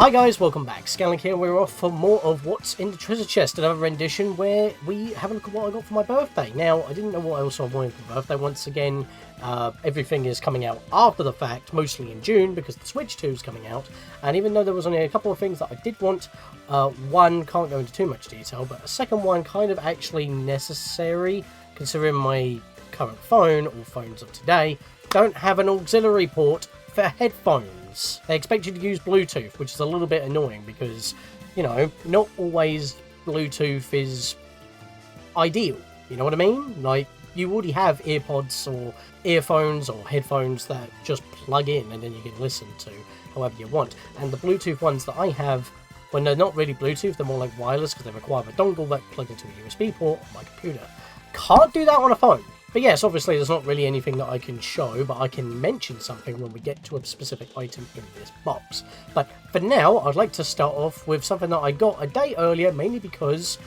Hi guys, welcome back. Scatlink here. We're off for more of What's in the Treasure Chest, another rendition where we have a look at what I got for my birthday. Now, I didn't know what else I wanted for my birthday. Once again, everything is coming out after the fact, mostly in June, because the Switch 2 is coming out. And even though there was only a couple of things that I did want, one, can't go into too much detail, but a second one kind of actually necessary, considering my current phone, or phones of today, don't have an auxiliary port for headphones. They expect you to use Bluetooth, which is a little bit annoying because, you know, not always Bluetooth is ideal. You know what I mean? Like, you already have earpods or earphones or headphones that just plug in and then you can listen to however you want. And the Bluetooth ones that I have, when they're not really Bluetooth, they're more like wireless because they require a dongle that plug into a USB port on my computer. Can't do that on a phone. But yes, obviously there's not really anything that I can show, but I can mention something when we get to a specific item in this box. But for now, I'd like to start off with something that I got a day earlier, mainly because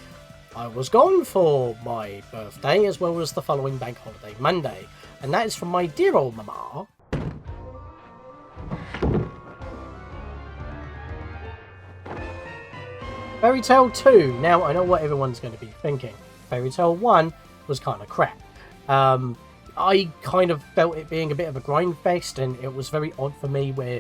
I was gone for my birthday, as well as the following bank holiday Monday. And that is from my dear old mama. Fairy Tail 2. Now, I know what everyone's going to be thinking. Fairy Tail 1 was kind of crap. I kind of felt it being a bit of a grind fest, and it was very odd for me where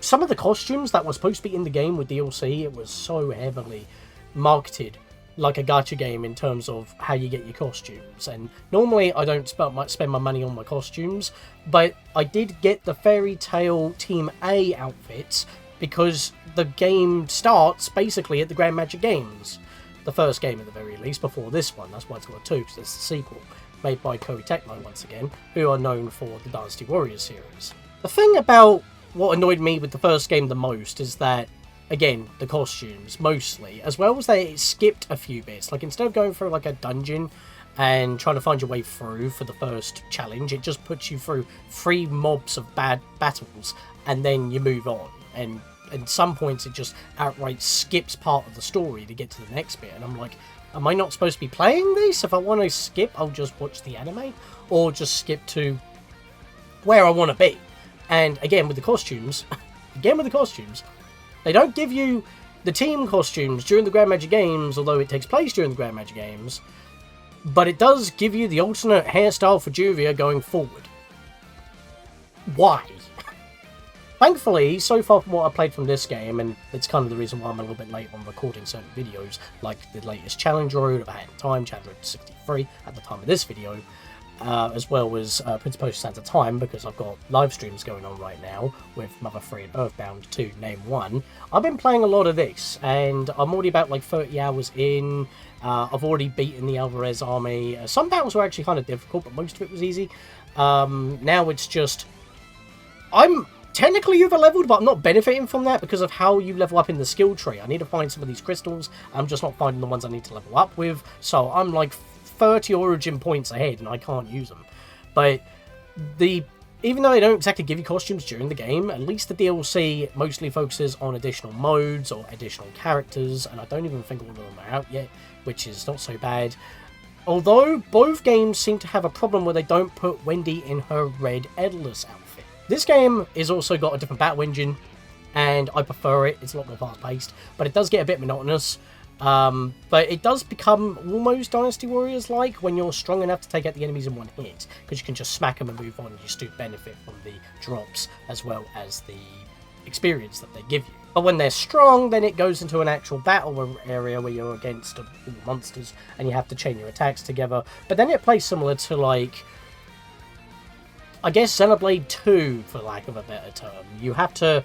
some of the costumes that were supposed to be in the game with DLC, it was so heavily marketed like a gacha game in terms of how you get your costumes. And normally I don't spend my money on my costumes, but I did get the Fairy Tail Team A outfits because the game starts basically at the Grand Magic Games. The first game at the very least, before this one. That's why it's got a 2, because it's the sequel, made by Koei Tecmo once again, who are known for the Dynasty Warriors series. The thing about what annoyed me with the first game the most is that, again, the costumes, mostly, as well as they skipped a few bits. Like, instead of going through, like, a dungeon and trying to find your way through for the first challenge, it just puts you through 3 mobs of bad battles, and then you move on. And at some points it just outright skips part of the story to get to the next bit, and I'm like, am I not supposed to be playing this? If I want to skip, I'll just watch the anime, or just skip to where I want to be. And again with the costumes, they don't give you the team costumes during the Grand Magic Games, although it takes place during the Grand Magic Games, but it does give you the alternate hairstyle for Juvia going forward. Why? Thankfully, so far from what I played from this game, and it's kind of the reason why I'm a little bit late on recording certain videos, like the latest Challenge Road of Hand Time, Challenge Road 63 at the time of this video, as well as Prince Post Santa Time, because I've got live streams going on right now with Mother 3 and Earthbound 2, name 1. I've been playing a lot of this, and I'm already about like 30 hours in. I've already beaten the Alvarez army. Some battles were actually kind of difficult, but most of it was easy. Now it's just... I'm technically over-leveled, but I'm not benefiting from that because of how you level up in the skill tree. I need to find some of these crystals. I'm just not finding the ones I need to level up with. So I'm like 30 origin points ahead and I can't use them. But even though they don't exactly give you costumes during the game, at least the DLC mostly focuses on additional modes or additional characters. And I don't even think all of them are out yet, which is not so bad. Although both games seem to have a problem where they don't put Wendy in her red Endless outfit. This game has also got a different battle engine, and I prefer it. It's a lot more fast-paced, but it does get a bit monotonous. But it does become almost Dynasty Warriors-like when you're strong enough to take out the enemies in one hit, because you can just smack them and move on. You still benefit from the drops as well as the experience that they give you. But when they're strong, then it goes into an actual battle area where you're against all monsters, and you have to chain your attacks together. But then it plays similar to, like, I guess Xenoblade 2, for lack of a better term. You have to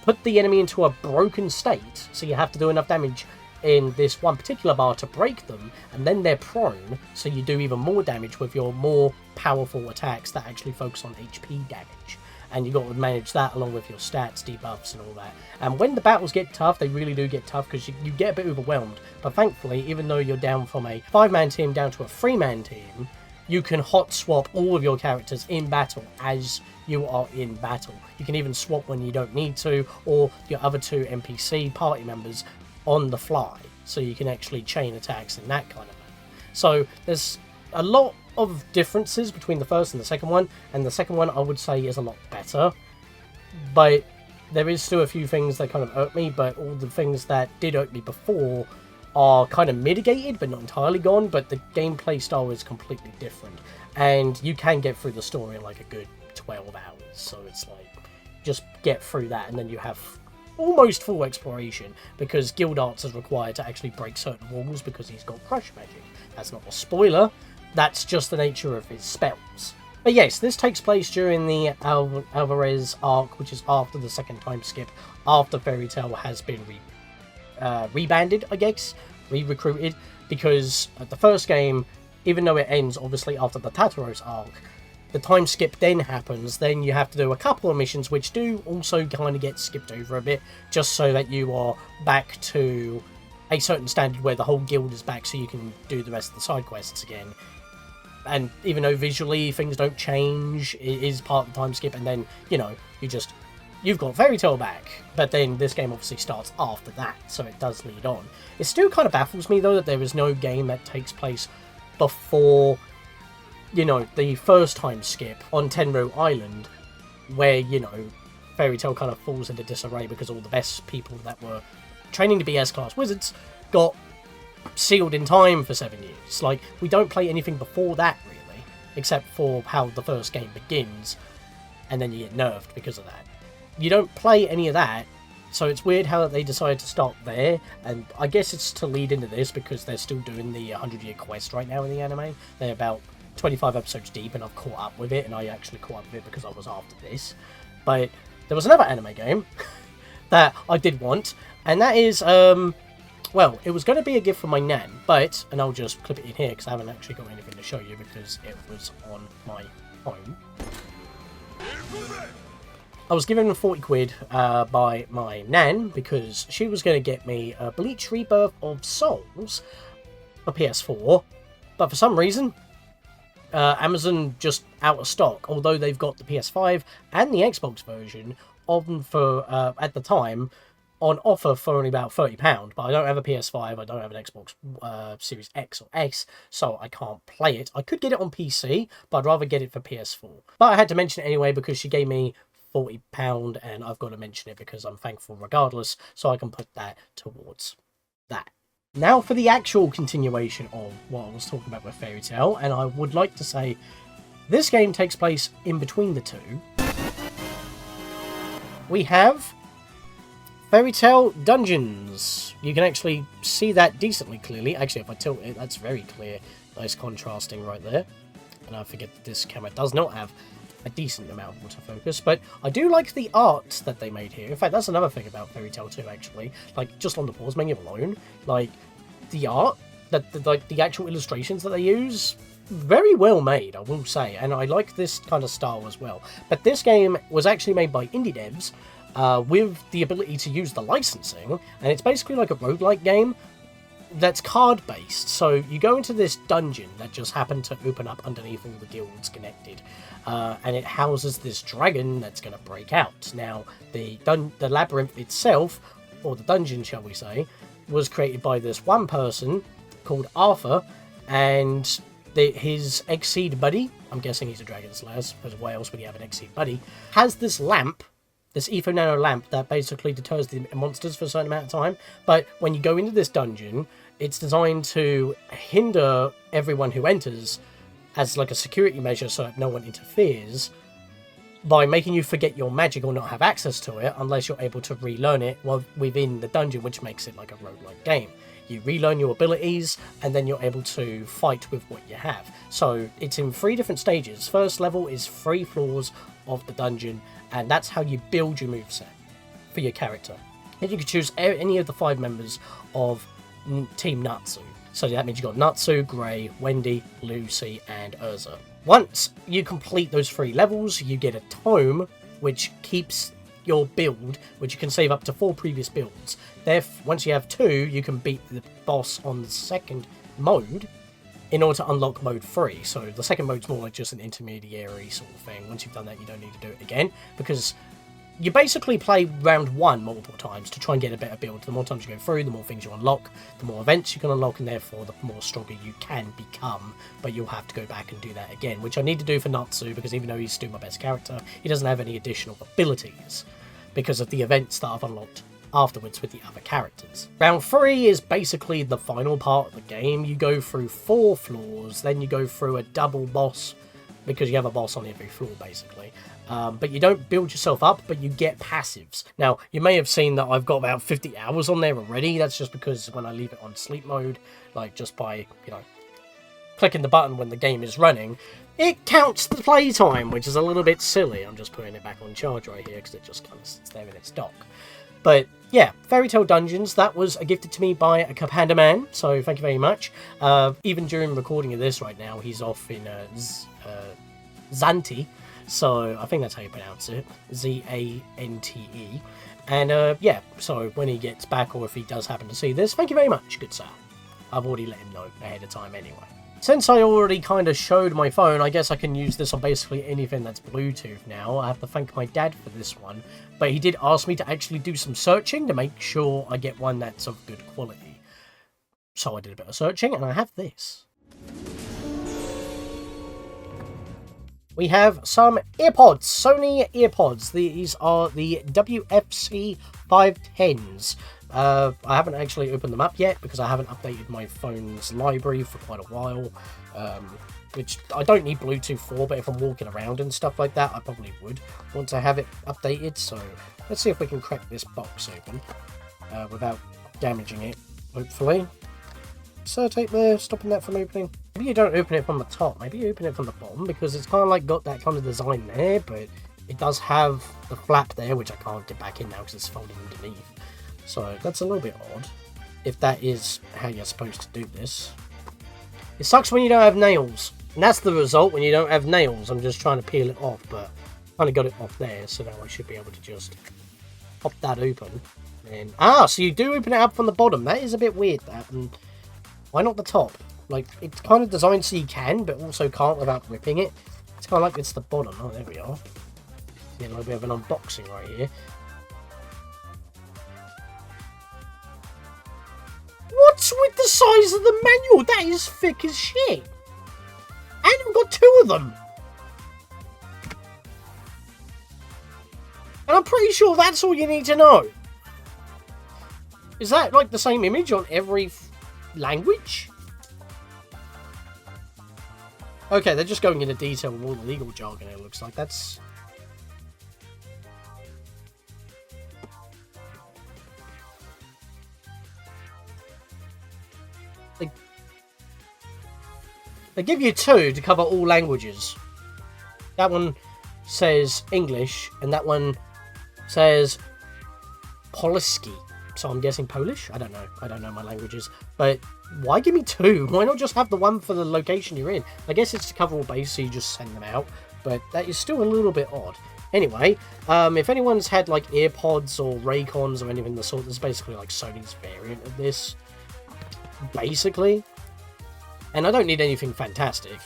put the enemy into a broken state, so you have to do enough damage in this one particular bar to break them, and then they're prone, so you do even more damage with your more powerful attacks that actually focus on HP damage. And you've got to manage that along with your stats, debuffs, and all that. And when the battles get tough, they really do get tough because you get a bit overwhelmed. But thankfully, even though you're down from a 5-man team down to a 3-man team, you can hot swap all of your characters in battle as you are in battle. You can even swap when you don't need to, or your other 2 NPC party members on the fly. So you can actually chain attacks in that kind of manner. So there's a lot of differences between the first and the second one, and the second one I would say is a lot better. But there is still a few things that kind of irk me, but all the things that did irk me before are kind of mitigated, but not entirely gone, but the gameplay style is completely different. And you can get through the story in like a good 12 hours, so it's like, just get through that, and then you have almost full exploration, because Guild Arts is required to actually break certain walls because he's got crush magic. That's not a spoiler, that's just the nature of his spells. But yes, this takes place during the Alvarez arc, which is after the second time skip, after Fairy Tail has been rebanded, I guess, re-recruited, because the first game, even though it ends obviously after the Tartaros arc, the time skip then happens, then you have to do a couple of missions which do also kind of get skipped over a bit, just so that you are back to a certain standard where the whole guild is back so you can do the rest of the side quests again. And even though visually things don't change, it is part of the time skip, and then, you know, you've got Fairy Tail back, but then this game obviously starts after that, so it does lead on. It still kind of baffles me, though, that there is no game that takes place before, you know, the first time skip on Tenro Island, where, you know, Fairy Tail kind of falls into disarray because all the best people that were training to be S-class wizards got sealed in time for 7 years. Like, we don't play anything before that, really, except for how the first game begins, and then you get nerfed because of that. You don't play any of that, so it's weird how they decided to start there, and I guess it's to lead into this because they're still doing the 100-year quest right now in the anime. They're about 25 episodes deep, and I've caught up with it, and I actually caught up with it because I was after this. But there was another anime game that I did want, and that is, well, it was going to be a gift from my nan, but, and I'll just clip it in here because I haven't actually got anything to show you because it was on my phone. I was given 40 quid by my nan because she was going to get me Bleach Rebirth of Souls for PS4, but for some reason, Amazon just out of stock, although they've got the PS5 and the Xbox version on for, at the time, on offer for only about £30, but I don't have a PS5, I don't have an Xbox Series X or S, so I can't play it. I could get it on PC, but I'd rather get it for PS4. But I had to mention it anyway because she gave me £40, and I've got to mention it because I'm thankful regardless, so I can put that towards that. Now for the actual continuation of what I was talking about with Fairy Tail, and I would like to say this game takes place in between the two. We have Fairy Tail Dungeons. You can actually see that decently clearly. Actually, if I tilt it, that's very clear. Nice contrasting right there. And I forget that this camera does not have a decent amount of autofocus, but I do like the art that they made here. In fact, that's another thing about Fairy Tail 2, actually. Like, just on the pause menu alone, like, the art, the actual illustrations that they use, very well made, I will say, and I like this kind of style as well. But this game was actually made by indie devs, with the ability to use the licensing, and it's basically like a roguelike game that's card-based. So you go into this dungeon that just happened to open up underneath all the guilds connected, and it houses this dragon that's going to break out. Now, the labyrinth itself, or the dungeon, shall we say, was created by this one person called Arthur, and his Exceed buddy, I'm guessing he's a dragon slayer, because why else would he have an Exceed buddy, has this lamp, this Etho Nano lamp that basically deters the monsters for a certain amount of time. But when you go into this dungeon, it's designed to hinder everyone who enters as like a security measure so that no one interferes, by making you forget your magic or not have access to it unless you're able to relearn it within the dungeon, which makes it like a roguelike game. You relearn your abilities, and then you're able to fight with what you have. So it's in 3 different stages. First level is 3 floors of the dungeon, and that's how you build your moveset for your character. And you can choose any of the 5 members of Team Natsu. So that means you've got Natsu, Grey, Wendy, Lucy, and Urza. Once you complete those 3 levels, you get a tome, which keeps your build, which you can save up to 4 previous builds. Once you have 2, you can beat the boss on the second mode in order to unlock mode 3. So the second mode's more like just an intermediary sort of thing. Once you've done that, you don't need to do it again, because you basically play round 1 multiple times to try and get a better build. The more times you go through, the more things you unlock, the more events you can unlock, and therefore the more stronger you can become. But you'll have to go back and do that again, which I need to do for Natsu, because even though he's still my best character, he doesn't have any additional abilities. because of the events that I've unlocked afterwards with the other characters. Round 3 is basically the final part of the game. You go through 4 floors, then you go through a double boss, because you have a boss on every floor basically. But you don't build yourself up, but you get passives. Now, you may have seen that I've got about 50 hours on there already. That's just because when I leave it on sleep mode, like just by, clicking the button when the game is running, it counts the playtime, which is a little bit silly. I'm just putting it back on charge right here because it just kind of sits there in its dock. But yeah, Fairy Tale Dungeons, that was gifted to me by a Panda Man, so thank you very much. Even during recording of this right now, he's off in Zante, so I think that's how you pronounce it, Z-A-N-T-E. And yeah, so when he gets back, or if he does happen to see this, thank you very much, good sir. I've already let him know ahead of time anyway. Since I already kind of showed my phone, I guess I can use this on basically anything that's Bluetooth now. I have to thank my dad for this one, but he did ask me to actually do some searching to make sure I get one that's of good quality. So I did a bit of searching, and I have this. We have some earpods, Sony earpods. These are the WFC 510s. I haven't actually opened them up yet because I haven't updated my phone's library for quite a while, which I don't need Bluetooth for, but if I'm walking around and stuff like that, I probably would once I have it updated. So let's see if we can crack this box open without damaging it, hopefully. Tape there, stopping that from opening. Maybe you don't open it from the top, maybe you open it from the bottom, because it's kind of like got that kind of design there, but it does have the flap there, which I can't get back in now because it's folded underneath. So that's a little bit odd, if that is how you're supposed to do this. It sucks when you don't have nails, and that's the result when you don't have nails. I'm just trying to peel it off, but I kind of got it off there, so now I should be able to just pop that open. And so you do open it up from the bottom. That is a bit weird, that. And why not the top? Like, it's kind of designed so you can, but also can't without ripping it. It's kind of like it's the bottom. Oh, there we are. Yeah, a little bit of an unboxing right here. What's with the size of the manual? That is thick as shit. And I've got 2 of them. And I'm pretty sure that's all you need to know. Is that like the same image on every language? Okay, they're just going into detail with all the legal jargon, it looks like. That's... They give you 2 to cover all languages. That one says English, and that one says Polski. So I'm guessing Polish? I don't know. I don't know my languages. But why give me 2? Why not just have the one for the location you're in? I guess it's to cover all base, so you just send them out. But that is still a little bit odd. Anyway, if anyone's had like AirPods or Raycons or anything of the sort, this is basically like Sony's variant of this. Basically. And I don't need anything fantastic.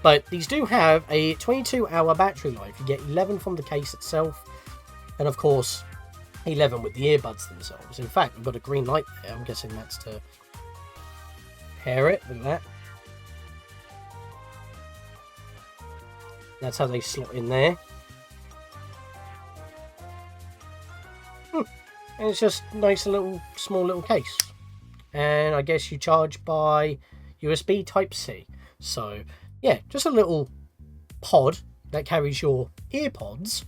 But these do have a 22-hour battery life. You get 11 from the case itself. And of course, 11 with the earbuds themselves. In fact, we've got a green light there. I'm guessing that's to pair it with that. That's how they slot in there. And it's just a nice little, small little case. And I guess you charge by USB Type-C. So, yeah, just a little pod that carries your earpods.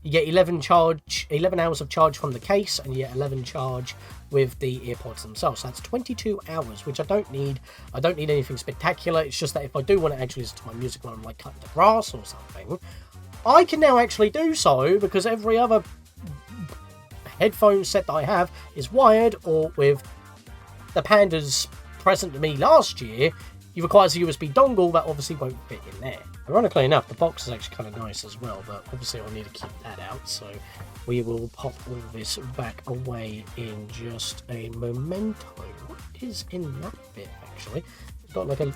You get 11 hours of charge from the case, and you get 11 charge with the earpods themselves. So that's 22 hours, which I don't need. I don't need anything spectacular. It's just that if I do want to actually listen to my music when I'm like cutting the grass or something, I can now actually do so, because every other headphone set that I have is wired, or with the Pandas present to me last year, it requires a USB dongle that obviously won't fit in there. Ironically enough, the box is actually kind of nice as well, but obviously I'll need to keep that out, so we will pop all this back away in just a memento. What is in that bit, actually? It's got like a...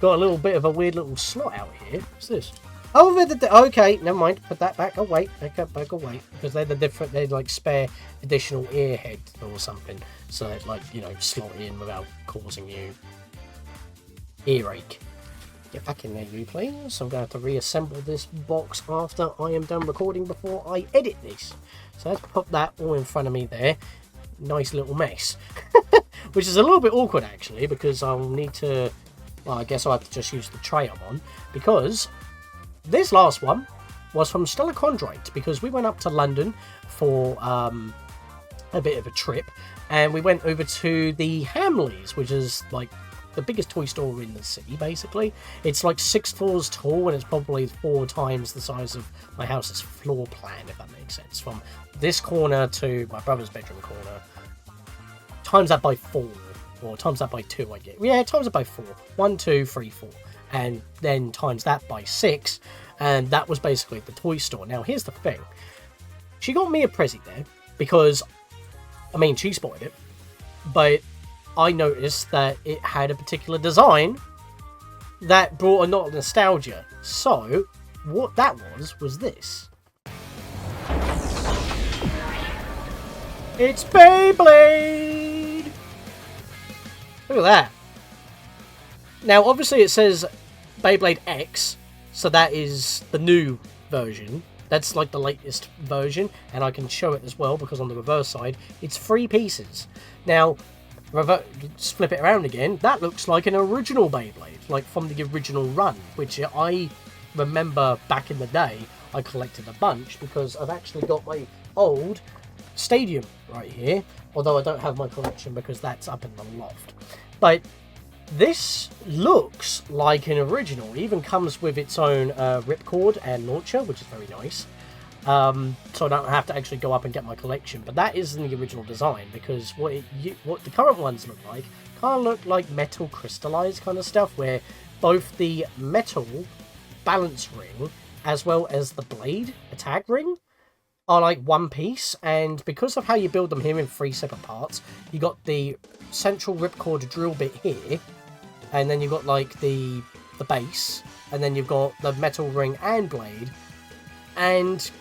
got a little bit of a weird little slot out here. What's this? Oh, okay, never mind. Put that back away. Back away. Because they're the different... They're like spare additional ear head or something. So it, like, you know, slot in without causing you earache. Get back in there, you please. I'm going to have to reassemble this box after I am done recording before I edit this. So let's put that all in front of me there. Nice little mess. Which is a little bit awkward actually, because I'll need to... Well, I guess I'll have to just use the tray I'm on. Because this last one was from Stellar Chrondrite, because we went up to London for a bit of a trip. And we went over to the Hamleys, which is like the biggest toy store in the city, basically. It's like 6 floors tall, and it's probably 4 times the size of my house's floor plan, if that makes sense. From this corner to my brother's bedroom corner. Times that by 4, or times that by 2, I get. Yeah, times that by 4. 1, 2, 3, 4. And then times that by 6, and that was basically the toy store. Now, here's the thing. She got me a Prezi there, because, I mean, she spotted it, but I noticed that it had a particular design that brought a lot of nostalgia. So, what that was this. It's Beyblade! Look at that. Now, obviously it says Beyblade X, so that is the new version. That's like the latest version, and I can show it as well, because on the reverse side, it's 3 pieces. Now, just flip it around again, that looks like an original Beyblade, like from the original run, which I remember back in the day, I collected a bunch, because I've actually got my old Stadium right here, although I don't have my collection because that's up in the loft. But this looks like an original. It even comes with its own ripcord and launcher, which is very nice. So I don't have to actually go up and get my collection. But that isn't the original design, because what the current ones look like kind of look like metal crystallized kind of stuff, where both the metal balance ring as well as the blade attack ring are like one piece. And because of how you build them here in 3 separate parts, you got the central ripcord drill bit here, and then you've got like the base, and then you've got the metal ring and blade and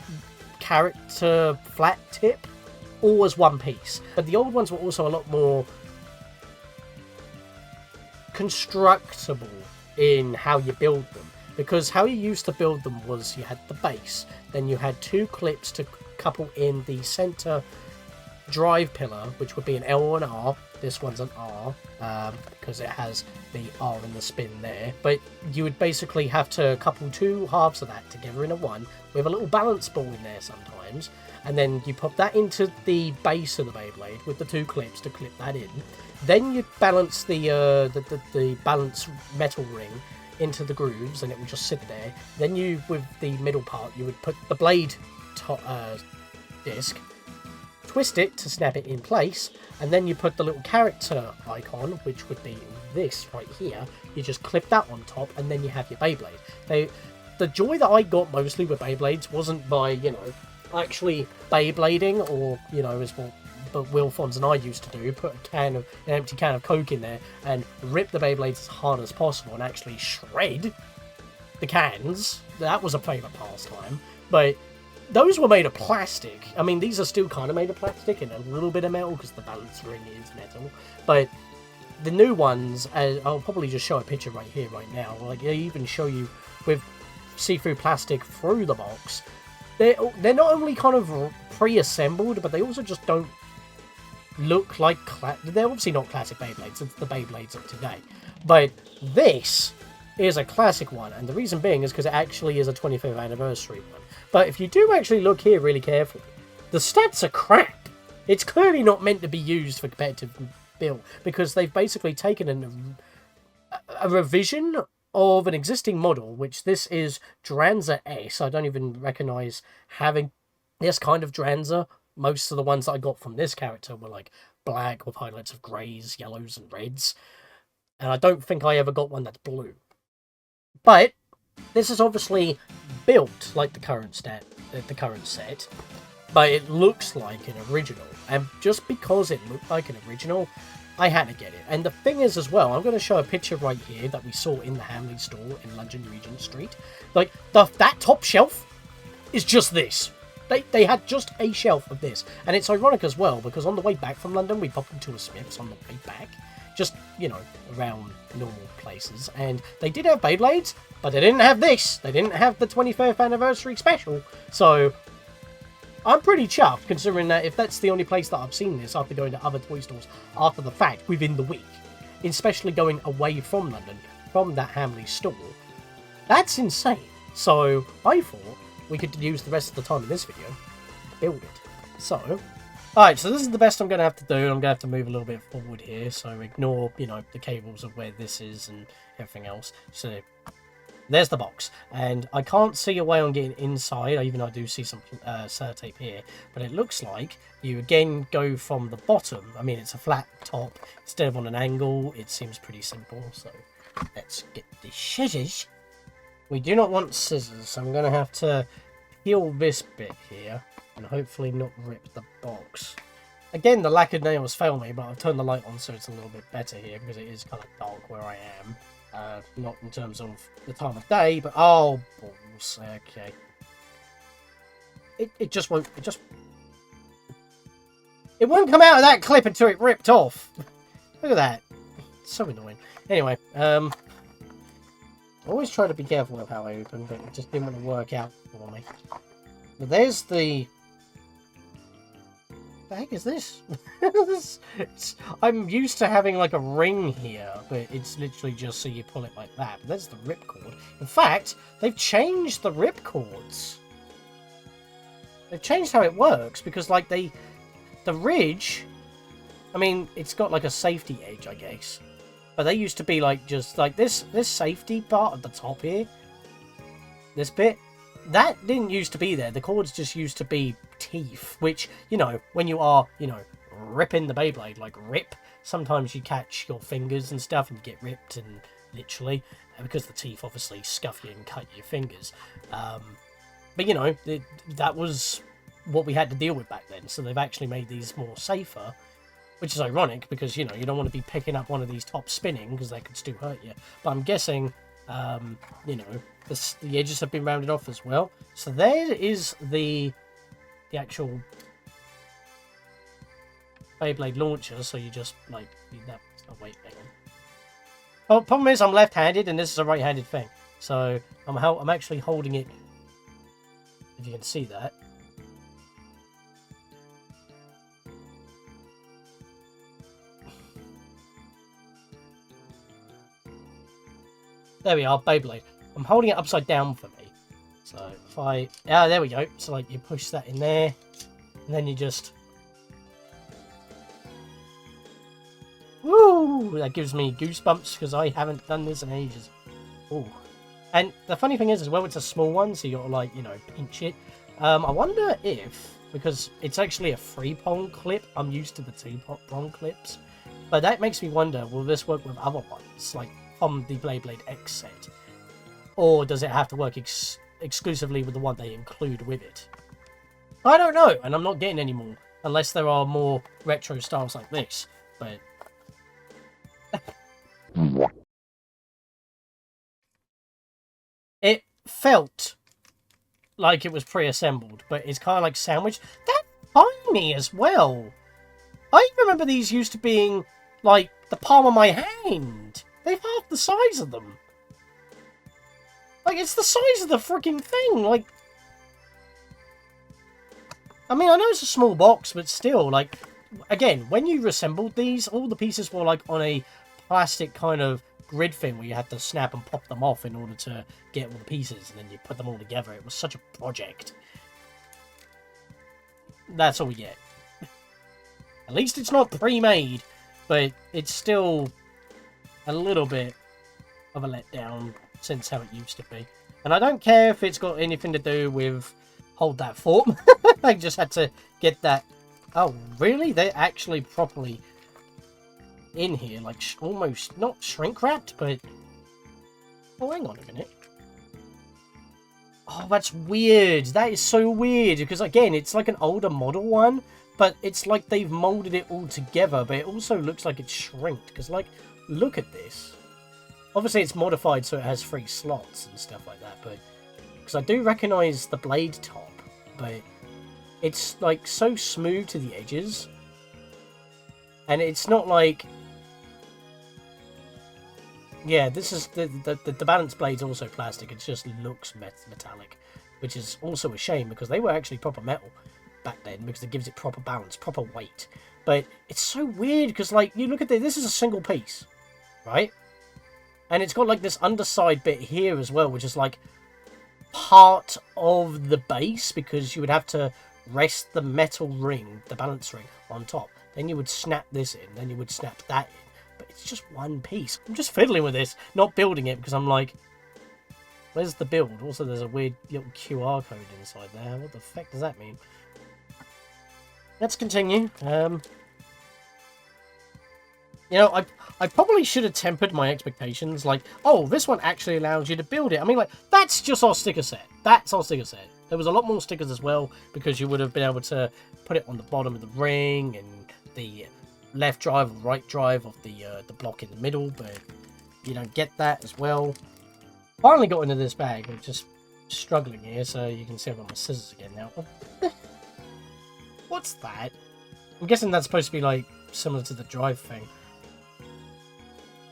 character flat tip, all as one piece. But the old ones were also a lot more constructible in how you build them, because how you used to build them was you had the base, then you had 2 clips to couple in the center drive pillar, which would be an L and R. This one's an R, because it has the R and the spin there. But you would basically have to couple 2 halves of that together in a one, with a little balance ball in there sometimes. And then you pop that into the base of the Beyblade with the 2 clips to clip that in. Then you balance the balance metal ring into the grooves, and it would just sit there. Then you, with the middle part, you would put the blade disc, twist it to snap it in place, and then you put the little character icon, which would be this right here. You just clip that on top, and then you have your Beyblade. The joy that I got mostly with Beyblades wasn't by, you know, actually Beyblading, or, you know, as what Will Fons and I used to do, put an empty can of Coke in there and rip the Beyblades as hard as possible and actually shred the cans. That was a favourite pastime. But those were made of plastic. I mean, these are still kind of made of plastic and a little bit of metal, because the balance ring is metal. But the new ones, I'll probably just show a picture right here, right now. Like, they even show you with see-through plastic through the box. They're not only kind of pre-assembled, but they also just don't look like... They're obviously not classic Beyblades. It's the Beyblades of today. But this is a classic one, and the reason being is because it actually is a 25th anniversary one. But if you do actually look here really carefully, the stats are crap. It's clearly not meant to be used for competitive build, because they've basically taken a revision of an existing model, which this is Dranzer S. I don't even recognise having this kind of Dranzer. Most of the ones that I got from this character were like black with highlights of greys, yellows and reds. And I don't think I ever got one that's blue. But this is obviously built like the current set, but it looks like an original. And just because it looked like an original, I had to get it. And the thing is as well, I'm going to show a picture right here that we saw in the Hamley store in London Regent Street. Like, that top shelf is just this. They had just a shelf of this. And it's ironic as well, because on the way back from London, we popped into a Smith's on the way back, just, you know, around normal places. And they did have Beyblades, but they didn't have this. They didn't have the 25th anniversary special. So I'm pretty chuffed, considering that if that's the only place that I've seen this after going to other toy stores after the fact within the week, especially going away from London, from that Hamley store, that's insane. So I thought we could use the rest of the time in this video to build it. So, alright, so this is the best I'm going to have to do. I'm going to have to move a little bit forward here, so ignore, you know, the cables of where this is and everything else. So there's the box, and I can't see a way on getting inside, even though I do see some sellotape here, but it looks like you again go from the bottom. I mean, it's a flat top instead of on an angle. It seems pretty simple, so let's get the scissors. We do not want scissors, so I'm going to have to peel this bit here and hopefully not rip the box. Again, the lack of nails fail me, but I've turned the light on so it's a little bit better here because it is kind of dark where I am. Not in terms of the time of day, but oh balls. Okay. It just won't. It won't come out of that clip until it ripped off. Look at that. It's so annoying. Anyway, I always try to be careful with how I open, but it just didn't want to work out for me. But there's the. What the heck is this? I'm used to having like a ring here, but it's literally just so you pull it like that. But there's the ripcord. In fact, they've changed the ripcords. They've changed how it works because like the ridge, I mean, it's got like a safety edge, I guess. But they used to be like just like this safety part at the top here. This bit. That didn't used to be there. The cords just used to be teeth, which, you know, when you are, you know, ripping the Beyblade, like rip, sometimes you catch your fingers and stuff and you get ripped, and literally, because the teeth obviously scuff you and cut your fingers. But, you know, that was what we had to deal with back then, so they've actually made these more safer, which is ironic because, you know, you don't want to be picking up one of these tops spinning because they could still hurt you. But I'm guessing, you know, the edges have been rounded off as well. So there is the actual Beyblade launcher. So you just like that. Oh wait, hang on. Oh, problem is I'm left-handed and this is a right-handed thing. So I'm actually holding it. If you can see that. There we are, Beyblade. I'm holding it upside down for me. So if I... Ah, there we go. So like you push that in there. And then you just... Woo! That gives me goosebumps because I haven't done this in ages. Ooh. And the funny thing is as well, it's a small one. So you gotta like, you know, pinch it. I wonder if... Because it's actually a 3-prong clip. I'm used to the 2-prong clips. But that makes me wonder, will this work with other ones? Like from the Beyblade X set? Or does it have to work exclusively with the one they include with it? I don't know, and I'm not getting any more. Unless there are more retro styles like this. But... It felt like it was pre-assembled, but it's kind of like sandwiched. That's tiny as well. I remember these used to being like the palm of my hand. They've half the size of them. Like, it's the size of the freaking thing. Like, I mean, I know it's a small box, but still, like, again, when you assembled these, all the pieces were like on a plastic kind of grid thing where you had to snap and pop them off in order to get all the pieces, and then you put them all together. It was such a project. That's all we get. At least it's not pre-made, but it's still a little bit of a letdown since how it used to be. And I don't care if it's got anything to do with hold that form. I just had to get that. Oh, really? They're actually properly in here, like almost not shrink wrapped, but oh, hang on a minute. Oh, that's weird. That is so weird because again, it's like an older model one, but it's like they've molded it all together, but it also looks like it's shrinked because, like, look at this. Obviously, it's modified so it has 3 slots and stuff like that, but because I do recognize the blade top, but it's like so smooth to the edges, and it's not like Yeah, this is the balance blade's also plastic. It just looks metallic, which is also a shame because they were actually proper metal back then because it gives it proper balance, proper weight. But it's so weird because, like, you look at this is a single piece, right? And it's got like this underside bit here as well, which is like part of the base because you would have to rest the metal ring, the balance ring, on top. Then you would snap this in, then you would snap that in. But it's just one piece. I'm just fiddling with this, not building it because I'm like, where's the build? Also, there's a weird little QR code inside there. What the fuck does that mean? Let's continue. You know, I probably should have tempered my expectations. Like, oh, this one actually allows you to build it. I mean, like, that's just our sticker set. That's our sticker set. There was a lot more stickers as well because you would have been able to put it on the bottom of the ring and the left drive or right drive of the block in the middle, but you don't get that as well. Finally got into this bag. I'm just struggling here, so you can see I've got my scissors again now. What's that? I'm guessing that's supposed to be like similar to the drive thing.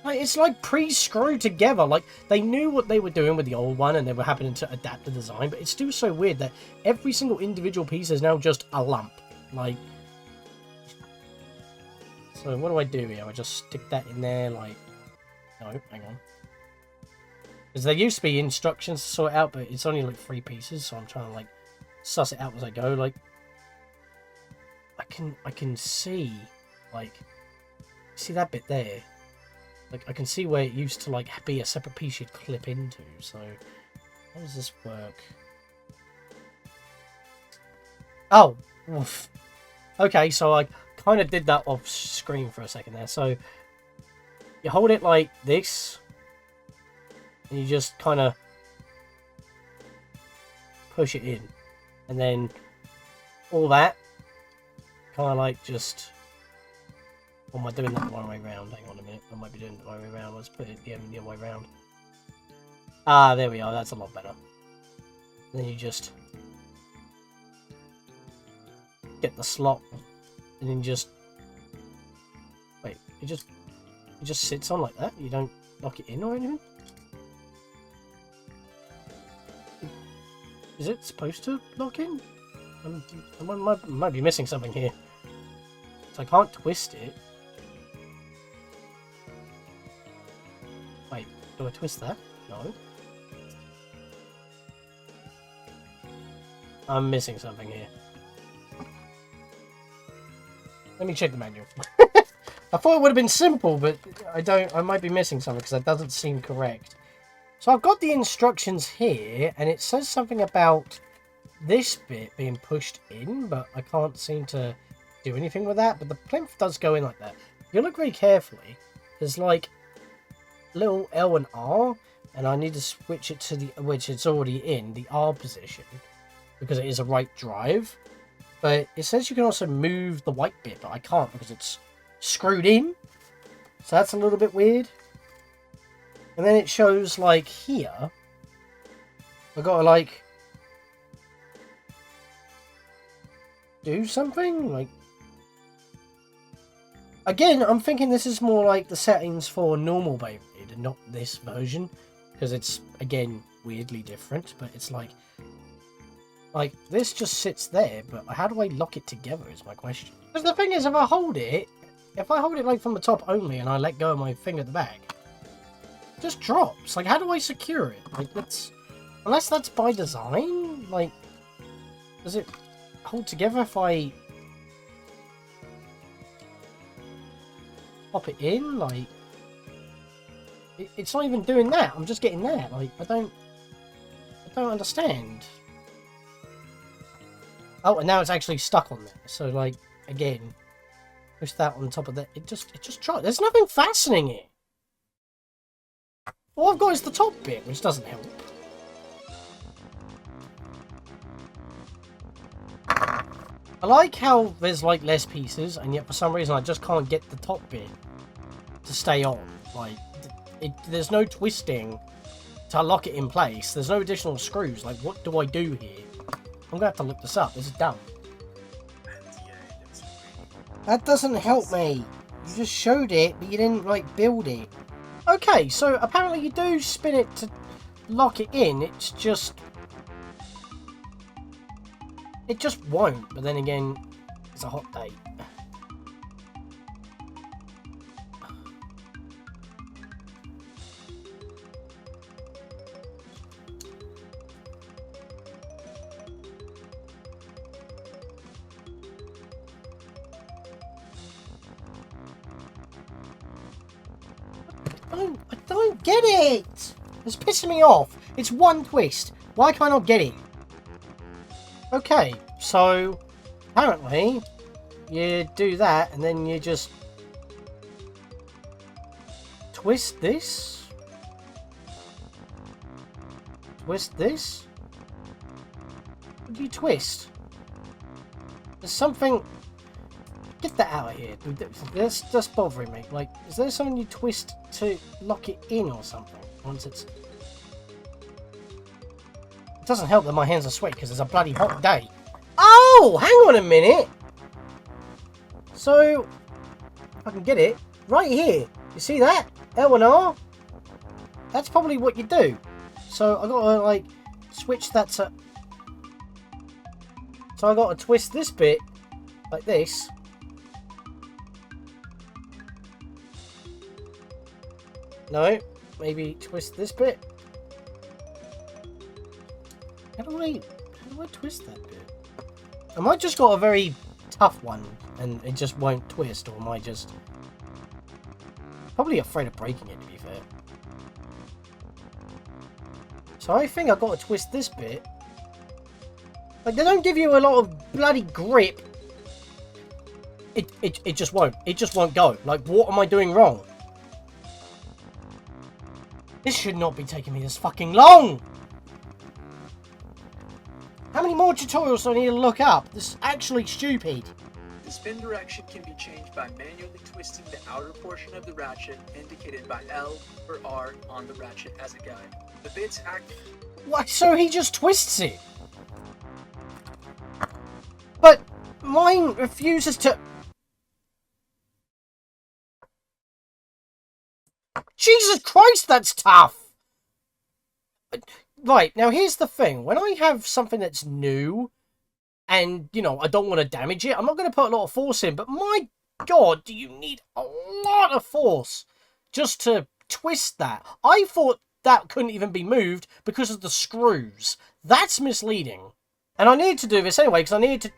Like, it's like pre-screwed together. Like, they knew what they were doing with the old one and they were happening to adapt the design, but it's still so weird that every single individual piece is now just a lump. Like, so what do I do here? I just stick that in there, like... No, hang on. Because there used to be instructions to sort it out, but it's only like 3 pieces, so I'm trying to, like, suss it out as I go. Like, I can see, like... See that bit there? Like, I can see where it used to, like, be a separate piece you'd clip into, so... How does this work? Oh! Oof. Okay, so I kind of did that off screen for a second there. So, you hold it like this, and you just kind of push it in. And then, all that, kind of like just... Or am I doing that the wrong way round? Hang on a minute. I might be doing it the wrong way round. Let's put it the other way round. Ah, there we are. That's a lot better. Then you just get the slot, and then just wait. It just sits on like that. You don't lock it in or anything. Is it supposed to lock in? I might be missing something here. So I can't twist it. Wait, do I twist that? No. I'm missing something here. Let me check the manual. I thought it would have been simple, but I might be missing something because that doesn't seem correct. So I've got the instructions here, and it says something about this bit being pushed in, but I can't seem to do anything with that. But the plinth does go in like that. If you look very carefully, there's like little L and R, and I need to switch it to the, which it's already in, the R position, because it is a right drive. But it says you can also move the white bit, but I can't because it's screwed in. So that's a little bit weird. And then it shows, like, here, I've got to, like, do something? Like, again, I'm thinking this is more like the settings for normal Beyblade and not this version. Because it's, again, weirdly different. But it's like, this just sits there, but how do I lock it together is my question. Because the thing is, if I hold it, like, from the top only and I let go of my finger at the back, it just drops. Like, how do I secure it? Like, that's... Unless that's by design? Like, does it hold together if I pop it in? Like, it's not even doing that. I'm just getting that. Like, I don't understand. Oh, and now it's actually stuck on there. So, like, again, push that on top of that. It just drops. There's nothing fastening it. All I've got is the top bit, which doesn't help. I like how there's, like, less pieces, and yet for some reason I just can't get the top bit to stay on. Like, there's no twisting to lock it in place. There's no additional screws. Like, what do I do here? I'm gonna have to look this up. This is dumb. That doesn't help me. You just showed it, but you didn't, like, build it. Okay, so apparently you do spin it to lock it in. It's just... It just won't. But then again, it's a hot day. I don't get it! It's pissing me off. It's one twist. Why can I not get it? Okay, so apparently you do that and then you just twist this. Twist this. What do you twist? There's something... Get that out of here. That's just bothering me. Like, is there something you twist to lock it in or something? Once it's... It doesn't help that my hands are sweaty because it's a bloody hot day. Oh! Hang on a minute! So, if I can get it, right here. You see that? L and R? That's probably what you do. So, I gotta, like, switch that to... So, I gotta twist this bit, like this. No, maybe twist this bit. How do I twist that bit? Am I just got a very tough one and it just won't twist, or am I just probably afraid of breaking it, to be fair? So I think I've got to twist this bit. Like, they don't give you a lot of bloody grip. It just won't. It just won't go. Like, what am I doing wrong? This should not be taking me this fucking long! How many more tutorials do I need to look up? This is actually stupid. The spin direction can be changed by manually twisting the outer portion of the ratchet indicated by L or R on the ratchet as a guide. The bits act... What? So he just twists it? But mine refuses to... Jesus Christ, that's tough! Right, now here's the thing. When I have something that's new, and, you know, I don't want to damage it, I'm not going to put a lot of force in, but my God, do you need a lot of force just to twist that? I thought that couldn't even be moved because of the screws. That's misleading. And I need to do this anyway, because I need to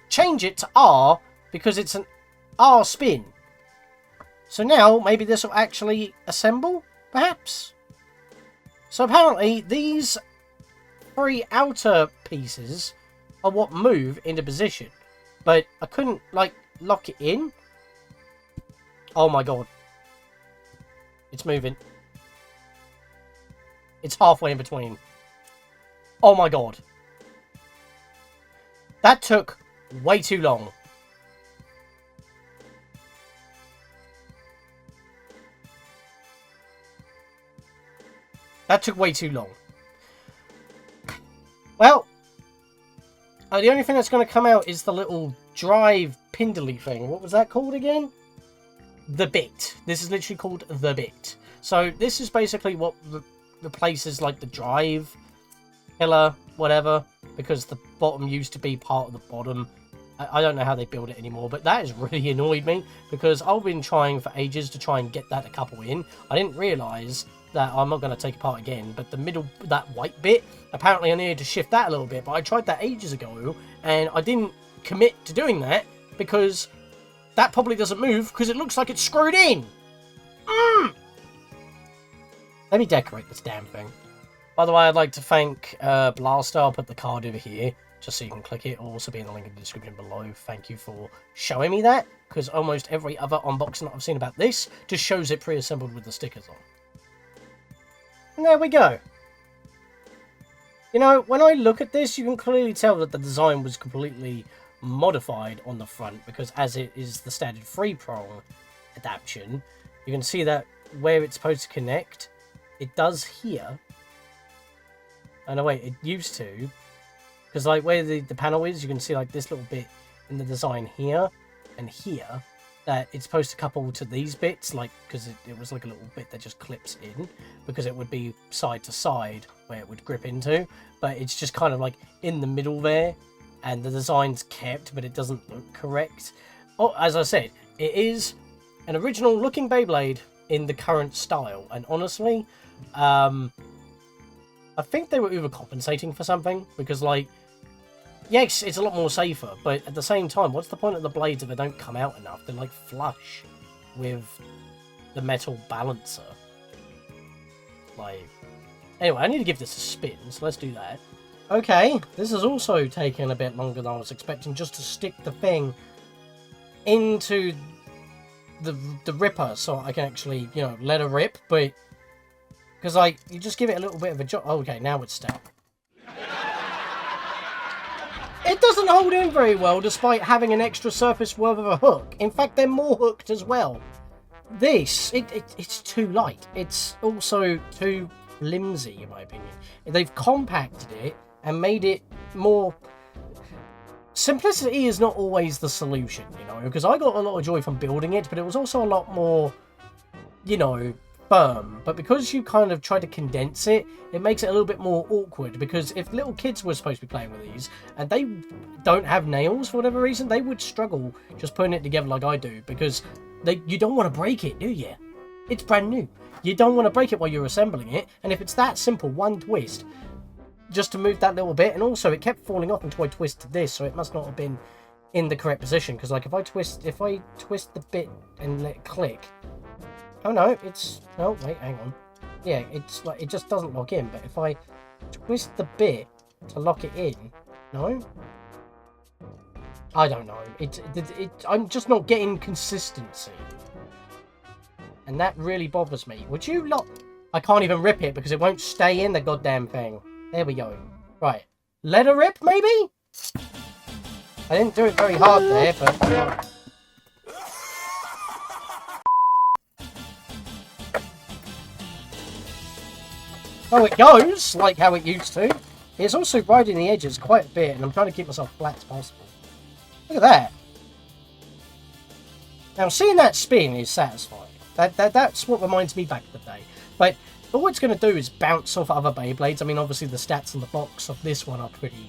change it to R, because it's an R spin. So now, maybe this will actually assemble, perhaps? So apparently, these three outer pieces are what move into position. But I couldn't, like, lock it in. Oh my God. It's moving. It's halfway in between. Oh my God. That took way too long. That took way too long. Well, the only thing that's going to come out is the little drive pindly thing. What was that called again? The bit. This is literally called the bit. So this is basically what replaces like the drive pillar, whatever, because the bottom used to be part of the bottom. I don't know how they build it anymore, but that has really annoyed me because I've been trying for ages to try and get that to couple in. I didn't realise that I'm not going to take it apart again, but the middle, that white bit, apparently I needed to shift that a little bit, but I tried that ages ago and I didn't commit to doing that because that probably doesn't move because it looks like it's screwed in. Let me decorate this damn thing. By the way, I'd like to thank Blaster. I'll put the card over here just so you can click it. It'll also be in the link in the description below. Thank you for showing me that, because almost every other unboxing that I've seen about this just shows it pre-assembled with the stickers on. And there we go. You know, when I look at this, you can clearly tell that the design was completely modified on the front, because as it is the standard 3-prong adaptation, you can see that where it's supposed to connect, it does here. Oh no, wait, it used to. Because like where the panel is, you can see like this little bit in the design here and here. that it's supposed to couple to these bits, like, because it was like a little bit that just clips in, because it would be side to side where it would grip into, but it's just kind of like in the middle there, and the design's kept, but it doesn't look correct. Oh, as I said, it is an original looking Beyblade in the current style, and honestly, I think they were overcompensating for something, because, like, yes, it's a lot more safer, but at the same time, what's the point of the blades if they don't come out enough? They're, like, flush with the metal balancer. Like, anyway, I need to give this a spin, so let's do that. Okay, this has also taken a bit longer than I was expecting, just to stick the thing into the ripper, so I can actually, you know, let it rip, but... Because, like, you just give it a little bit of a job. Oh, okay, now it's stuck. It doesn't hold in very well, despite having an extra surface worth of a hook. In fact, they're more hooked as well. This, it's too light. It's also too flimsy, in my opinion. They've compacted it and made it more... Simplicity is not always the solution, you know, because I got a lot of joy from building it, but it was also a lot more, you know, firm. But because you kind of try to condense it, it makes it a little bit more awkward, because if little kids were supposed to be playing with these and they don't have nails for whatever reason, they would struggle just putting it together like I do, because you don't want to break it, do you? It's brand new. You don't want to break it while you're assembling it, and if it's that simple, one twist just to move that little bit. And also it kept falling off until I twisted this, so it must not have been in the correct position, because like if I twist the bit and let it click. Oh no, it's... Oh, wait, hang on. Yeah, it's like, it just doesn't lock in, but if I twist the bit to lock it in... No? I don't know. I'm just not getting consistency. And that really bothers me. Would you lock... I can't even rip it because it won't stay in the goddamn thing. There we go. Right. Let her rip, maybe? I didn't do it very hard there, but... Oh, it goes, like how it used to. It's also riding the edges quite a bit, and I'm trying to keep myself flat as possible. Look at that. Now, seeing that spin is satisfying. That's what reminds me back of the day. But all it's going to do is bounce off other Beyblades. I mean, obviously the stats on the box of this one are pretty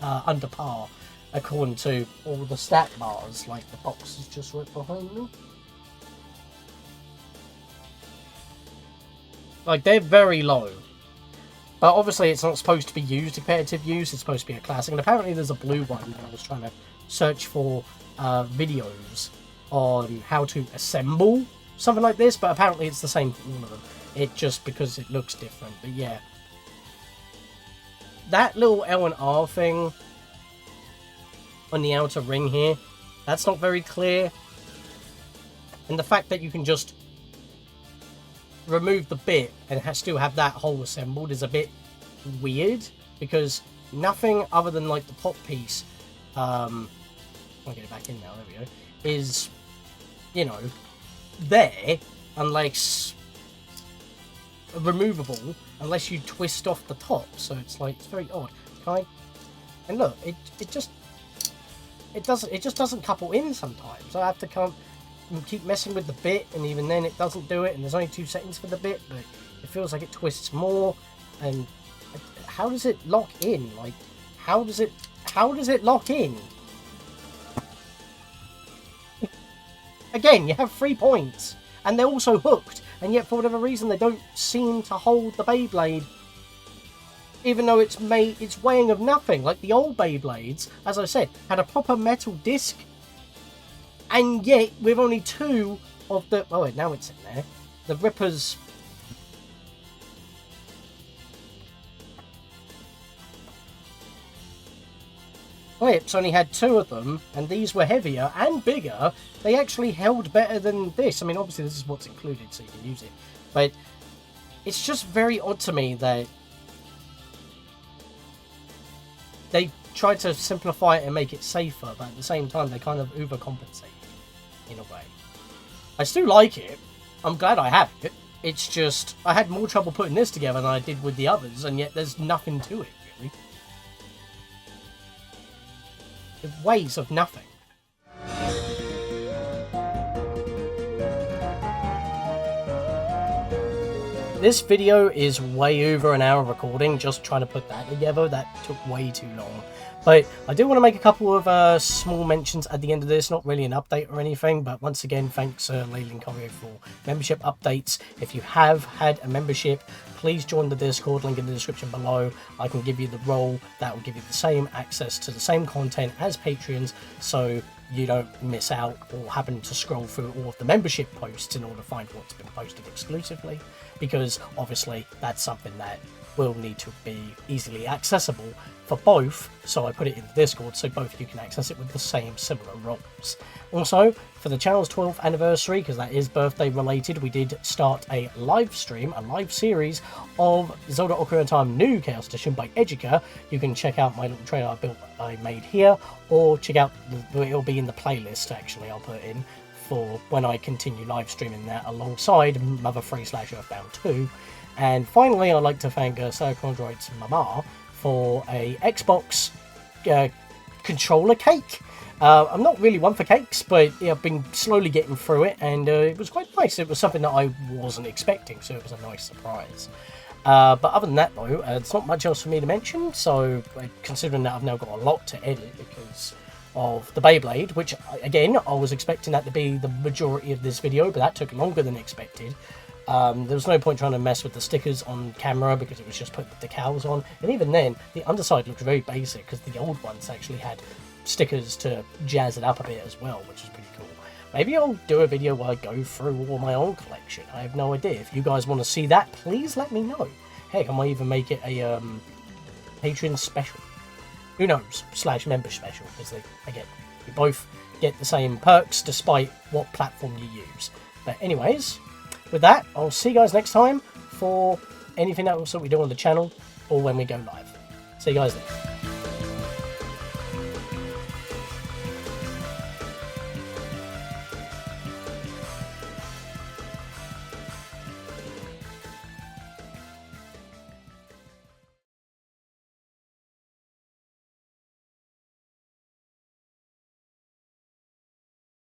under par, according to all the stat bars. Like, the box is just right behind me. Like, they're very low. But obviously it's not supposed to be used competitive use, it's supposed to be a classic. And apparently there's a blue one, and I was trying to search for videos on how to assemble something like this, but apparently it's the same for all of them. It just because it looks different, but yeah. That little L and R thing on the outer ring here, that's not very clear. And the fact that you can just remove the bit and still have that hole assembled is a bit weird, because nothing other than like the top piece, I'll get it back in now, there we go, is, you know, there unless removable unless you twist off the top. So it's like, it's very odd. Can I? And look, it just doesn't couple in sometimes. I have to keep messing with the bit, and even then it doesn't do it, and there's only 2 seconds for the bit, but it feels like it twists more. And how does it lock in? Like, how does it lock in? Again, you have 3 points, and they're also hooked, and yet for whatever reason they don't seem to hold the Beyblade, even though it's weighing of nothing. Like the old Beyblades, as I said, had a proper metal disc, and yet with only 2 of the... Oh wait, now it's in there. The Rippers... Clips only had 2 of them, and these were heavier and bigger. They actually held better than this. I mean, obviously this is what's included, so you can use it. But it's just very odd to me that they tried to simplify it and make it safer, but at the same time they kind of overcompensated in a way. I still like it. I'm glad I have it. It's just, I had more trouble putting this together than I did with the others, and yet there's nothing to it, really. It weighs of nothing. This video is way over an hour recording, just trying to put that together. That took way too long. But I do want to make a couple of small mentions at the end of this, not really an update or anything, but once again, thanks Leyland Corio for membership updates. If you have had a membership, please join the Discord, link in the description below. I can give you the role that will give you the same access to the same content as Patreons, so you don't miss out or happen to scroll through all of the membership posts in order to find what's been posted exclusively, because obviously that's something that will need to be easily accessible for both, so I put it in the Discord so both of you can access it with the same similar roles. Also, for the channel's 12th anniversary, because that is birthday related, we did start a live stream, a live series of Zelda Ocarina of Time New Chaos Edition by Educa. You can check out my little trailer I made here, or check out, it'll be in the playlist actually I'll put in, for when I continue live streaming that alongside Mother 3/Earthbound 2. And finally, I'd like to thank Stellar Chrondrite's mama for a Xbox controller cake. I'm not really one for cakes, but yeah, I've been slowly getting through it, and it was quite nice. It was something that I wasn't expecting, so it was a nice surprise. But other than that, though, it's not much else for me to mention, so considering that I've now got a lot to edit because of the Beyblade, which, again, I was expecting that to be the majority of this video, but that took longer than expected. There was no point trying to mess with the stickers on camera because it was just putting the decals on, and even then the underside looked very basic because the old ones actually had stickers to jazz it up a bit as well, which is pretty cool. Maybe I'll do a video where I go through all my old collection. I have no idea. If you guys want to see that, please let me know. Heck, I might even make it a Patreon special. Who knows? /member special, because again, you both get the same perks despite what platform you use. But anyways, with that, I'll see you guys next time for anything else that we do on the channel or when we go live. See you guys then.